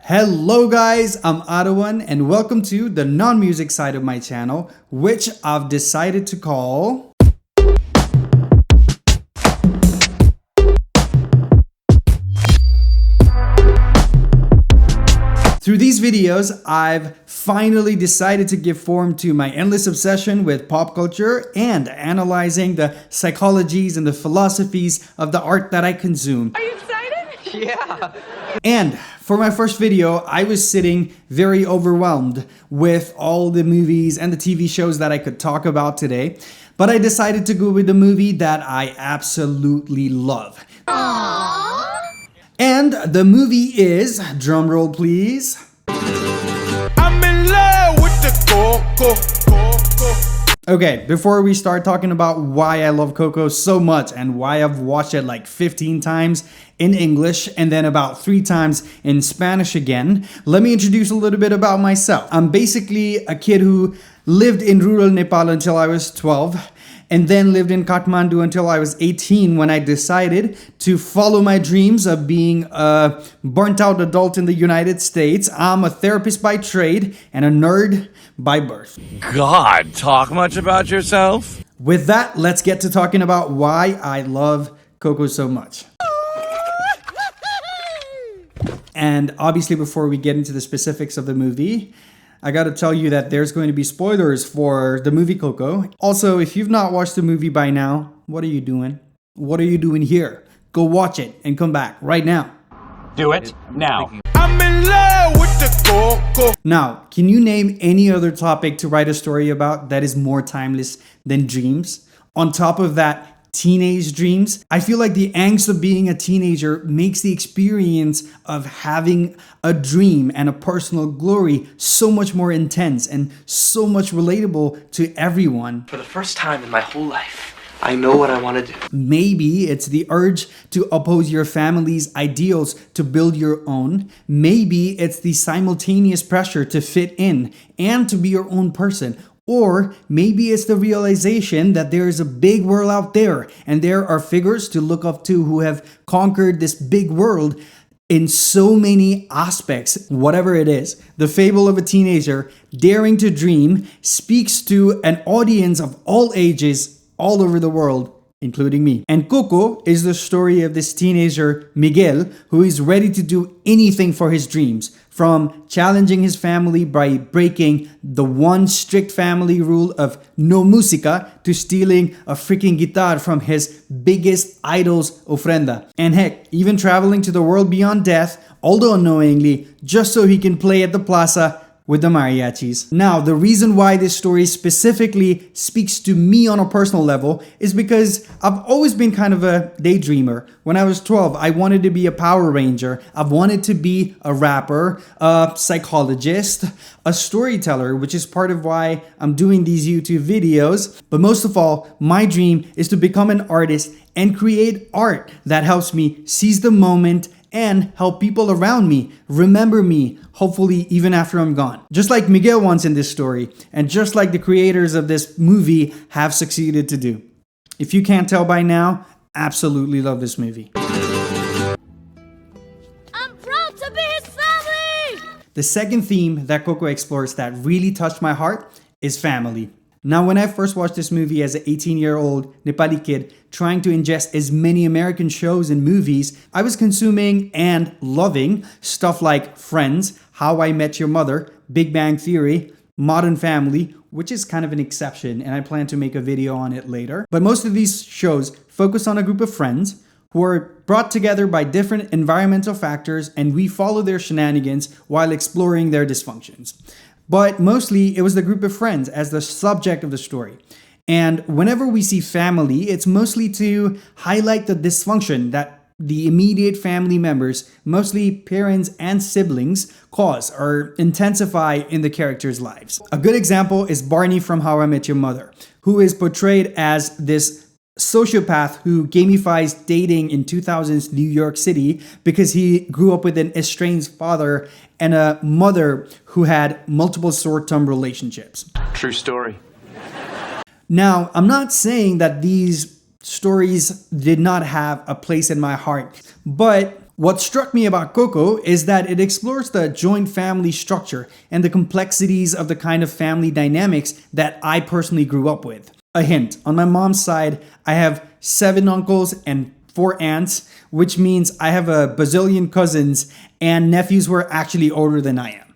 Hello guys, I'm Adawan and welcome to the non-music side of my channel, which I've decided to call Through these videos, I've finally decided to give form to my endless obsession with pop culture and analyzing the psychologies and the philosophies of the art that I consume. Are you excited? Yeah. And for my first video, I was sitting very overwhelmed with all the movies and the TV shows that I could talk about today. But I decided to go with the movie that I absolutely love. Aww. And the movie is, drumroll please, I'm in love with the Coco. Okay, before we start talking about why I love Coco so much and why I've watched it like 15 times in English and then about 3 times in Spanish again, let me introduce a little bit about myself. I'm basically a kid who lived in rural Nepal until I was 12 and then lived in Kathmandu until I was 18 when I decided to follow my dreams of being a burnt out adult in the United States. I'm a therapist by trade and a nerd by birth. God, talk much about yourself? With that, let's get to talking about why I love Coco so much. And obviously, before we get into the specifics of the movie, I gotta tell you that there's going to be spoilers for the movie Coco. Also, if you've not watched the movie by now, what are you doing? What are you doing here? Go watch it and come back right now. Do it now. I'm in love with the Coco. Now, can you name any other topic to write a story about that is more timeless than dreams? On top of that, teenage dreams. I feel like the angst of being a teenager makes the experience of having a dream and a personal glory so much more intense and so much relatable to everyone. For the first time in my whole life, I know what I want to do. Maybe it's the urge to oppose your family's ideals to build your own. Maybe it's the simultaneous pressure to fit in and to be your own person. Or maybe it's the realization that there is a big world out there and there are figures to look up to who have conquered this big world in so many aspects. Whatever it is, the fable of a teenager daring to dream speaks to an audience of all ages all over the world, including me. And Coco is the story of this teenager, Miguel, who is ready to do anything for his dreams, from challenging his family by breaking the one strict family rule of no música to stealing a freaking guitar from his biggest idol's ofrenda. And heck, even traveling to the world beyond death, although unknowingly, just so he can play at the plaza with the mariachis. Now, the reason why this story specifically speaks to me on a personal level is because I've always been kind of a daydreamer. When I was 12, I wanted to be a Power Ranger. I've wanted to be a rapper, a psychologist, a storyteller, which is part of why I'm doing these YouTube videos. But most of all, my dream is to become an artist and create art that helps me seize the moment and help people around me remember me, hopefully even after I'm gone. Just like Miguel wants in this story, and just like the creators of this movie have succeeded to do. If you can't tell by now, absolutely love this movie. I'm proud to be his family! The second theme that Coco explores that really touched my heart is family. Now, when I first watched this movie as an 18-year-old Nepali kid trying to ingest as many American shows and movies, I was consuming and loving stuff like Friends, How I Met Your Mother, Big Bang Theory, Modern Family, which is kind of an exception, and I plan to make a video on it later. But most of these shows focus on a group of friends who are brought together by different environmental factors, and we follow their shenanigans while exploring their dysfunctions. But mostly, it was the group of friends as the subject of the story. And whenever we see family, it's mostly to highlight the dysfunction that the immediate family members, mostly parents and siblings, cause or intensify in the characters' lives. A good example is Barney from How I Met Your Mother, who is portrayed as this sociopath who gamifies dating in 2000s New York City because he grew up with an estranged father and a mother who had multiple short-term relationships. True story. Now, I'm not saying that these stories did not have a place in my heart, but What struck me about Coco is that it explores the joint family structure and the complexities of the kind of family dynamics that I personally grew up with. A hint, on my mom's side, I have 7 uncles and 4 aunts, which means I have a bazillion cousins and nephews who are actually older than I am.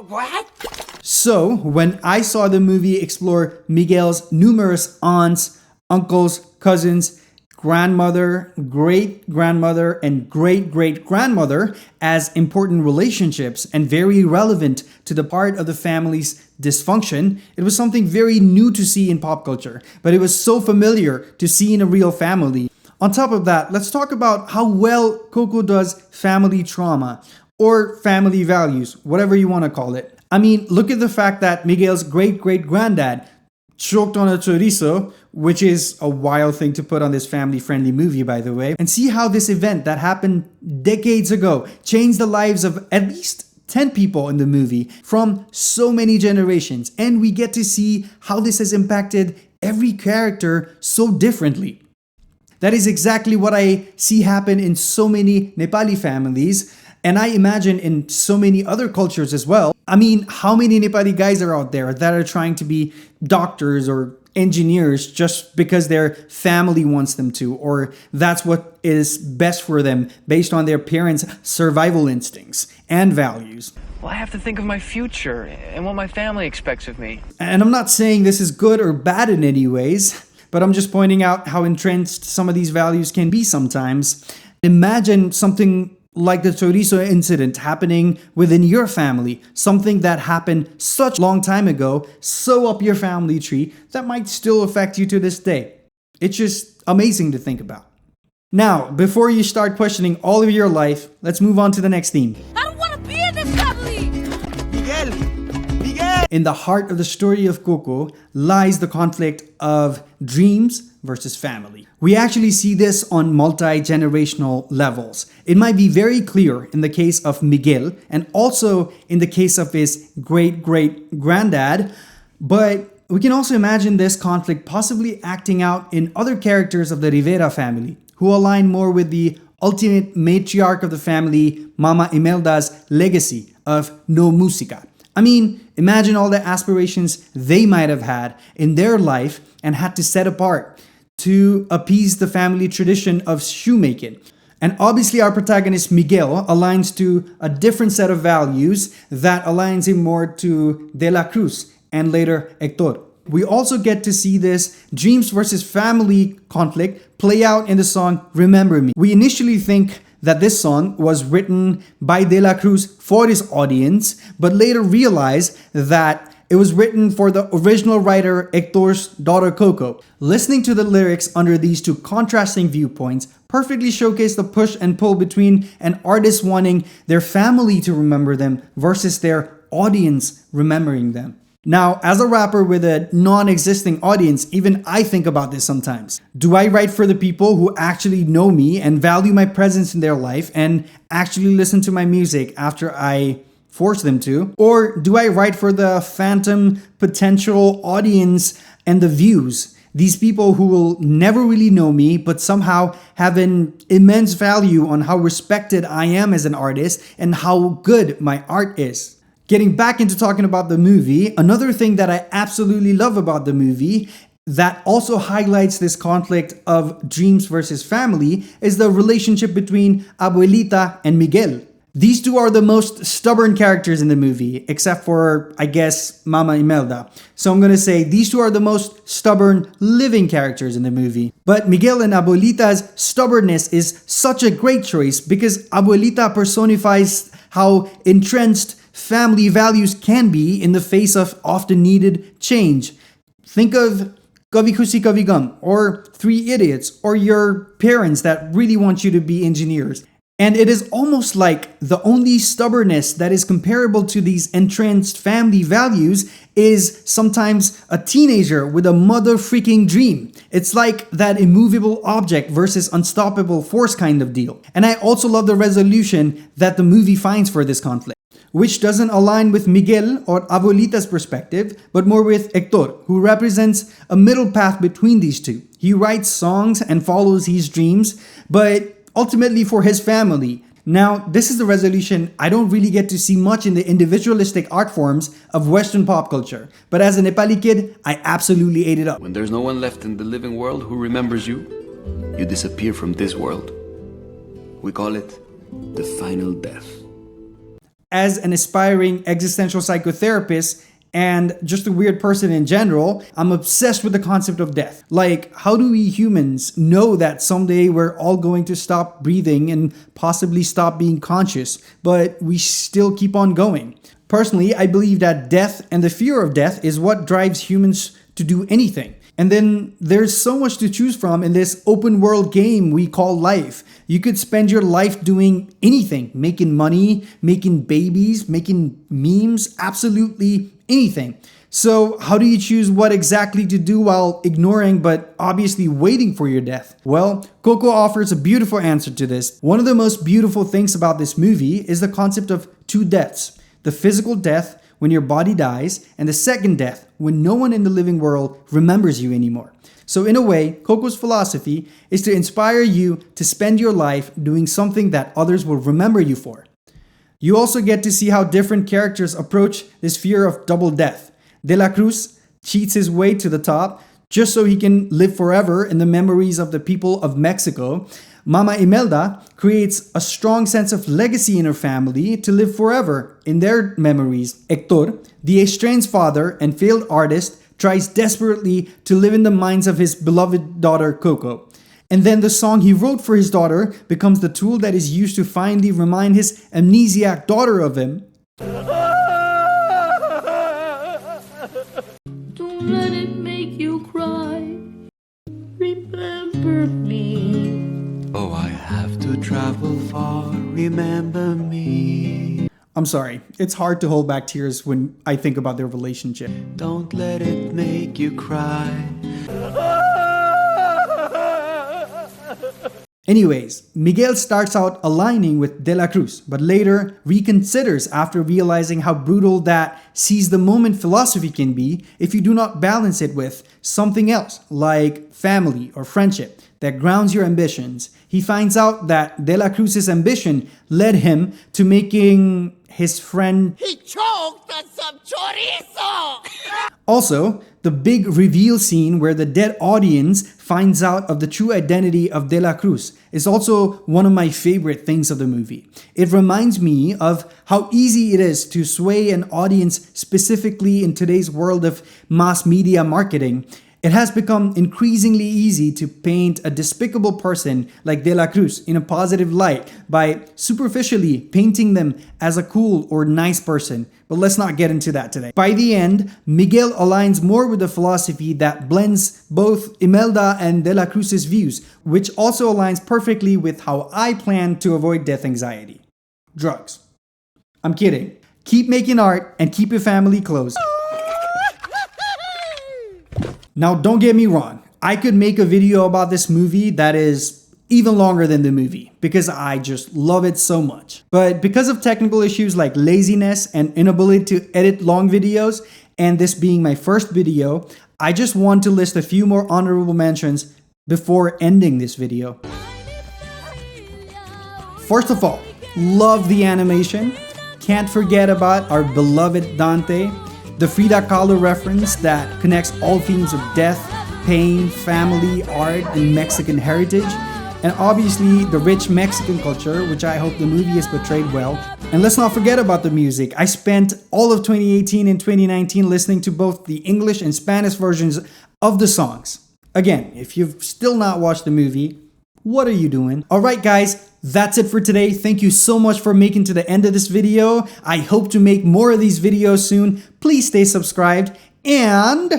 What? So, when I saw the movie explore Miguel's numerous aunts, uncles, cousins, grandmother, great-grandmother, and great-great-grandmother as important relationships and very relevant to the part of the family's dysfunction, it was something very new to see in pop culture, but it was so familiar to see in a real family. On top of that, let's talk about how well Coco does family trauma or family values, whatever you want to call it. I mean, look at the fact that Miguel's great-great-granddad choked on a chorizo, which is a wild thing to put on this family-friendly movie, by the way, and see how this event that happened decades ago changed the lives of at least 10 people in the movie from so many generations. And we get to see how this has impacted every character so differently. That is exactly what I see happen in so many Nepali families, and I imagine in so many other cultures as well. I mean, how many Nepali guys are out there that are trying to be doctors or engineers just because their family wants them to, or that's what is best for them based on their parents' survival instincts and values? Well, I have to think of my future and what my family expects of me. And I'm not saying this is good or bad in any ways, but I'm just pointing out how entrenched some of these values can be sometimes. Imagine something like the chorizo incident happening within your family, something that happened such a long time ago, so up your family tree, that might still affect you to this day. It's just amazing to think about. Now, before you start questioning all of your life, let's move on to the next theme. I don't want to be in this family! Miguel! In the heart of the story of Coco lies the conflict of dreams versus family. We actually see this on multi-generational levels. It might be very clear in the case of Miguel and also in the case of his great-great-granddad, but we can also imagine this conflict possibly acting out in other characters of the Rivera family who align more with the ultimate matriarch of the family, Mama Imelda's legacy of no música. I mean, imagine all the aspirations they might have had in their life and had to set apart to appease the family tradition of shoemaking. And obviously our protagonist Miguel aligns to a different set of values that aligns him more to De La Cruz and later Hector. We also get to see this dreams versus family conflict play out in the song Remember Me. We initially think that this song was written by De La Cruz for his audience, but later realized that it was written for the original writer Hector's daughter Coco. Listening to the lyrics under these two contrasting viewpoints perfectly showcase the push and pull between an artist wanting their family to remember them versus their audience remembering them. Now, as a rapper with a non-existing audience, even I think about this sometimes. Do I write for the people who actually know me and value my presence in their life and actually listen to my music after I force them to? Or do I write for the phantom potential audience and the views? These people who will never really know me, but somehow have an immense value on how respected I am as an artist and how good my art is. Getting back into talking about the movie, another thing that I absolutely love about the movie that also highlights this conflict of dreams versus family is the relationship between Abuelita and Miguel. These two are the most stubborn characters in the movie, except for, I guess, Mama Imelda. So I'm gonna say these two are the most stubborn living characters in the movie. But Miguel and Abuelita's stubbornness is such a great choice because Abuelita personifies how entrenched family values can be in the face of often needed change. Think of Kabhi Khushi Kabhie Gham or Three Idiots or your parents that really want you to be engineers. And it is almost like the only stubbornness that is comparable to these entrenched family values is sometimes a teenager with a mother freaking dream. It's like that immovable object versus unstoppable force kind of deal. And I also love the resolution that the movie finds for this conflict, which doesn't align with Miguel or Abuelita's perspective, but more with Hector, who represents a middle path between these two. He writes songs and follows his dreams, but ultimately for his family. Now, this is the resolution I don't really get to see much in the individualistic art forms of Western pop culture. But as a Nepali kid, I absolutely ate it up. When there's no one left in the living world who remembers you, you disappear from this world. We call it the final death. As an aspiring existential psychotherapist and just a weird person in general, I'm obsessed with the concept of death. Like, how do we humans know that someday we're all going to stop breathing and possibly stop being conscious, but we still keep on going? Personally, I believe that death and the fear of death is what drives humans to do anything. And then there's so much to choose from in this open world game we call life. You could spend your life doing anything, making money, making babies, making memes, absolutely anything. So how do you choose what exactly to do while ignoring but obviously waiting for your death? Well, Coco offers a beautiful answer to this. One of the most beautiful things about this movie is the concept of two deaths. The physical death when your body dies, and the second death, when no one in the living world remembers you anymore. So in a way, Coco's philosophy is to inspire you to spend your life doing something that others will remember you for. You also get to see how different characters approach this fear of double death. De la Cruz cheats his way to the top just so he can live forever in the memories of the people of Mexico. Mama Imelda creates a strong sense of legacy in her family to live forever in their memories. Hector, the estranged father and failed artist, tries desperately to live in the minds of his beloved daughter Coco. And then the song he wrote for his daughter becomes the tool that is used to finally remind his amnesiac daughter of him. Don't let it make you cry. Remember me. Oh, I have to travel far, remember me. I'm sorry, it's hard to hold back tears when I think about their relationship. Don't let it make you cry. Anyways, Miguel starts out aligning with De La Cruz, but later reconsiders after realizing how brutal that seize the moment philosophy can be if you do not balance it with something else, like family or friendship, that grounds your ambitions. He finds out that De La Cruz's ambition led him to making his friend... He choked on some chorizo! Also, the big reveal scene where the dead audience finds out of the true identity of De La Cruz is also one of my favorite things of the movie. It reminds me of how easy it is to sway an audience, specifically in today's world of mass media marketing. It has become increasingly easy to paint a despicable person like De La Cruz in a positive light by superficially painting them as a cool or nice person. But let's not get into that today. By the end, Miguel aligns more with the philosophy that blends both Imelda and De La Cruz's views, which also aligns perfectly with how I plan to avoid death anxiety. Drugs. I'm kidding. Keep making art and keep your family close. Now, don't get me wrong. I could make a video about this movie that is even longer than the movie because I just love it so much. But because of technical issues like laziness and inability to edit long videos, and this being my first video, I just want to list a few more honorable mentions before ending this video. First of all, love the animation. Can't forget about our beloved Dante. The Frida Kahlo reference that connects all themes of death, pain, family, art, and Mexican heritage. And obviously the rich Mexican culture, which I hope the movie has portrayed well. And let's not forget about the music. I spent all of 2018 and 2019 listening to both the English and Spanish versions of the songs. Again, if you've still not watched the movie, what are you doing? Alright guys, that's it for today. Thank you so much for making to the end of this video. I hope to make more of these videos soon. Please stay subscribed and...